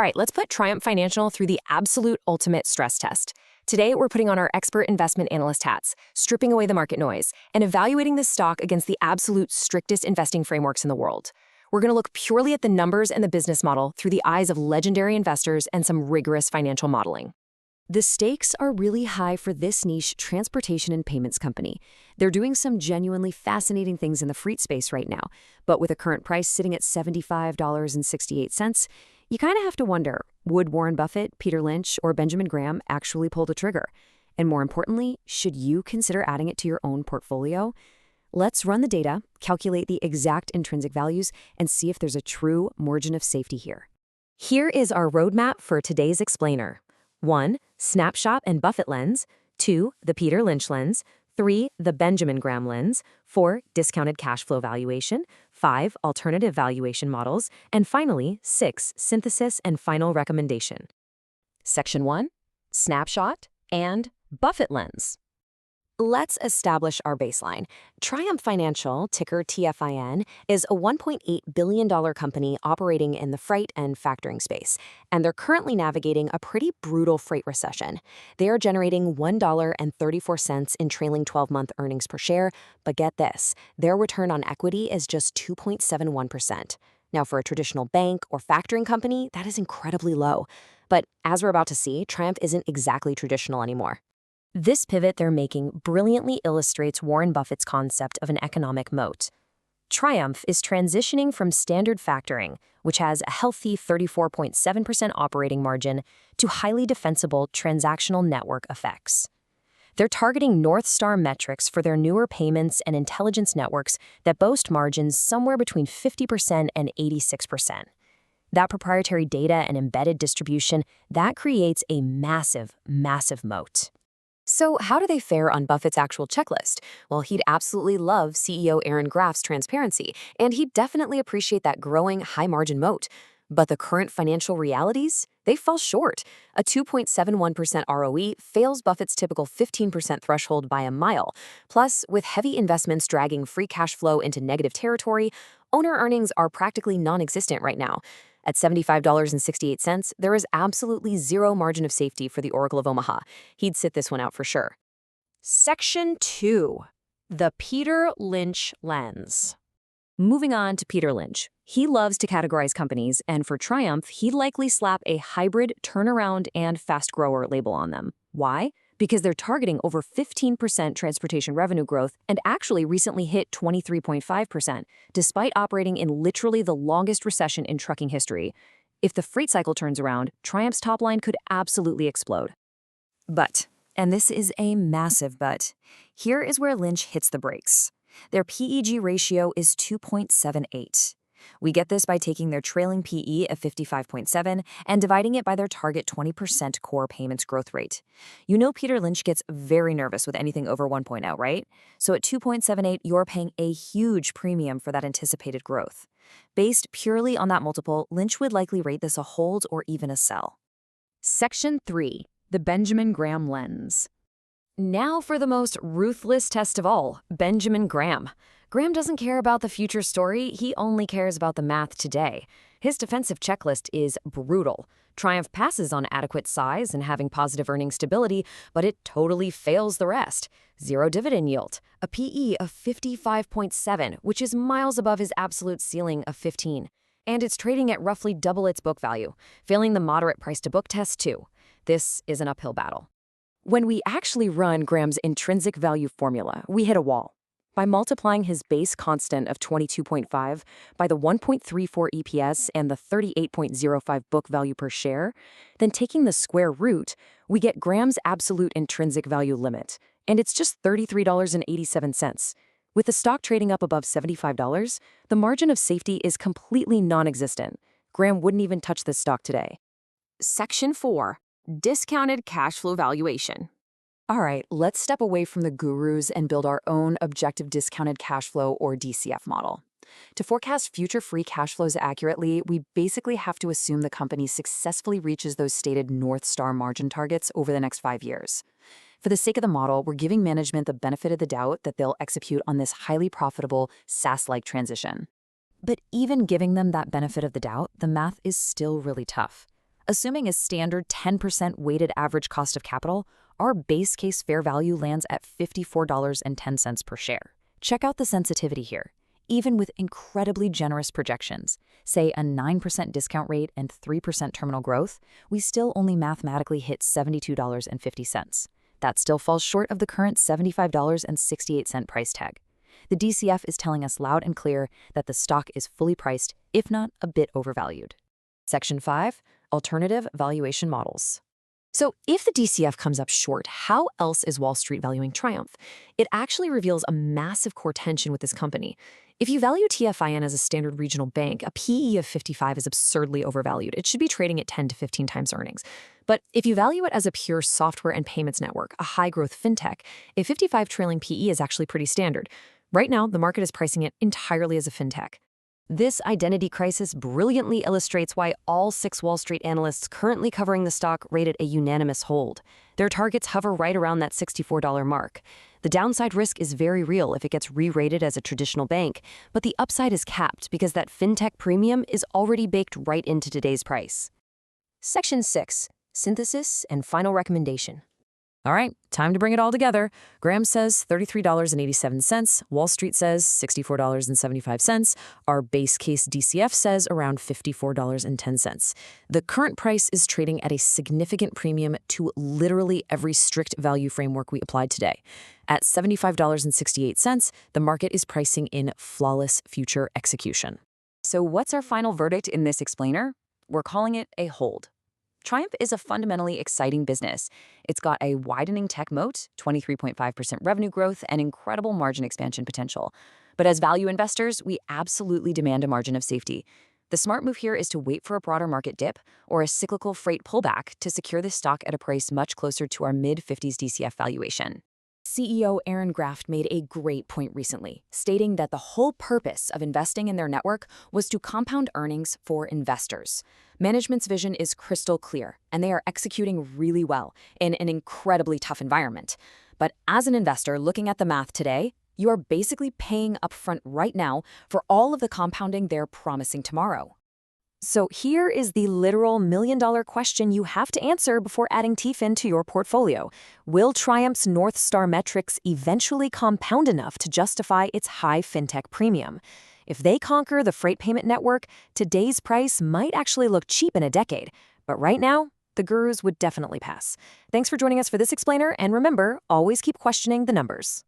All right, let's put Triumph Financial through the absolute ultimate stress test. Today, we're putting on our expert investment analyst hats, stripping away the market noise, and evaluating this stock against the absolute strictest investing frameworks in the world. We're going to look purely at the numbers and the business model through the eyes of legendary investors and some rigorous financial modeling. The stakes are really high for this niche transportation and payments company. They're doing some genuinely fascinating things in the freight space right now, but with a current price sitting at $75.68, you kind of have to wonder, would Warren Buffett, Peter Lynch, or Benjamin Graham actually pull the trigger? And more importantly, should you consider adding it to your own portfolio? Let's run the data, calculate the exact intrinsic values, and see if there's a true margin of safety here. Here is our roadmap for today's explainer. 1. Snapshot and Buffett lens. 2. The Peter Lynch lens. 3. The Benjamin Graham lens. 4. Discounted cash flow valuation. 5. Alternative valuation models. And finally, 6. Synthesis and final recommendation. Section 1. Snapshot and Buffett lens. Let's establish our baseline. Triumph Financial, ticker TFIN, is a $1.8 billion company operating in the freight and factoring space, and they're currently navigating a pretty brutal freight recession. They are generating $1.34 in trailing 12-month earnings per share, but get this, their return on equity is just 2.71%. Now, for a traditional bank or factoring company, that is incredibly low. But as we're about to see, Triumph isn't exactly traditional anymore. This pivot they're making brilliantly illustrates Warren Buffett's concept of an economic moat. Triumph is transitioning from standard factoring, which has a healthy 34.7% operating margin, to highly defensible transactional network effects. They're targeting North Star metrics for their newer payments and intelligence networks that boast margins somewhere between 50% and 86%. That proprietary data and embedded distribution, that creates a massive, massive moat. So how do they fare on Buffett's actual checklist? Well, he'd absolutely love CEO Aaron Graff's transparency, and he'd definitely appreciate that growing high-margin moat. But the current financial realities? They fall short. A 2.71% ROE fails Buffett's typical 15% threshold by a mile. Plus, with heavy investments dragging free cash flow into negative territory, owner earnings are practically non-existent right now. At $75.68, there is absolutely zero margin of safety for the Oracle of Omaha. He'd sit this one out for sure. Section 2. The Peter Lynch lens. Moving on to Peter Lynch. He loves to categorize companies, and for Triumph, he'd likely slap a hybrid turnaround and fast grower label on them. Why? Because they're targeting over 15% transportation revenue growth and actually recently hit 23.5%, despite operating in literally the longest recession in trucking history. If the freight cycle turns around, Triumph's top line could absolutely explode. But, and this is a massive but, here is where Lynch hits the brakes. Their PEG ratio is 2.78. We get this by taking their trailing PE of 55.7 and dividing it by their target 20% core payments growth rate. You know Peter Lynch gets very nervous with anything over 1.0, right? So at 2.78, you're paying a huge premium for that anticipated growth. Based purely on that multiple, Lynch would likely rate this a hold or even a sell. Section 3. The Benjamin Graham lens. Now for the most ruthless test of all, Benjamin Graham. Graham doesn't care about the future story, he only cares about the math today. His defensive checklist is brutal. Triumph passes on adequate size and having positive earning stability, but it totally fails the rest. Zero dividend yield, a PE of 55.7, which is miles above his absolute ceiling of 15. And it's trading at roughly double its book value, failing the moderate price-to-book test too. This is an uphill battle. When we actually run Graham's intrinsic value formula, we hit a wall. By multiplying his base constant of 22.5 by the 1.34 EPS and the 38.05 book value per share, then taking the square root, we get Graham's absolute intrinsic value limit, and it's just $33.87. With the stock trading up above $75, the margin of safety is completely non-existent. Graham wouldn't even touch this stock today. Section 4. Discounted cash flow valuation. All right, let's step away from the gurus and build our own objective discounted cash flow or DCF model. To forecast future free cash flows accurately, we basically have to assume the company successfully reaches those stated North Star margin targets over the next 5 years. For the sake of the model, we're giving management the benefit of the doubt that they'll execute on this highly profitable SaaS-like transition. But even giving them that benefit of the doubt, the math is still really tough. Assuming a standard 10% weighted average cost of capital, our base case fair value lands at $54.10 per share. Check out the sensitivity here. Even with incredibly generous projections, say a 9% discount rate and 3% terminal growth, we still only mathematically hit $72.50. That still falls short of the current $75.68 price tag. The DCF is telling us loud and clear that the stock is fully priced, if not a bit overvalued. Section 5, Alternative Valuation Models. So if the DCF comes up short, how else is Wall Street valuing Triumph? It actually reveals a massive core tension with this company. If you value TFIN as a standard regional bank, a PE of 55 is absurdly overvalued. It should be trading at 10 to 15 times earnings. But if you value it as a pure software and payments network, a high-growth fintech, a 55 trailing PE is actually pretty standard. Right now, the market is pricing it entirely as a fintech. This identity crisis brilliantly illustrates why all 6 Wall Street analysts currently covering the stock rate it a unanimous hold. Their targets hover right around that $64 mark. The downside risk is very real if it gets re-rated as a traditional bank, but the upside is capped because that fintech premium is already baked right into today's price. Section 6, Synthesis and Final Recommendation. All right, time to bring it all together. Graham says $33.87. Wall Street says $64.75. Our base case DCF says around $54.10. The current price is trading at a significant premium to literally every strict value framework we applied today. At $75.68, the market is pricing in flawless future execution. So what's our final verdict in this explainer? We're calling it a hold. Triumph is a fundamentally exciting business. It's got a widening tech moat, 23.5% revenue growth, and incredible margin expansion potential. But as value investors, we absolutely demand a margin of safety. The smart move here is to wait for a broader market dip or a cyclical freight pullback to secure this stock at a price much closer to our mid-50s DCF valuation. CEO Aaron Graft made a great point recently, stating that the whole purpose of investing in their network was to compound earnings for investors. Management's vision is crystal clear, and they are executing really well in an incredibly tough environment. But as an investor looking at the math today, you are basically paying upfront right now for all of the compounding they're promising tomorrow. So here is the literal million-dollar question you have to answer before adding TFIN to your portfolio. Will Triumph's North Star metrics eventually compound enough to justify its high fintech premium? If they conquer the freight payment network, today's price might actually look cheap in a decade. But right now, the gurus would definitely pass. Thanks for joining us for this explainer, and remember, always keep questioning the numbers.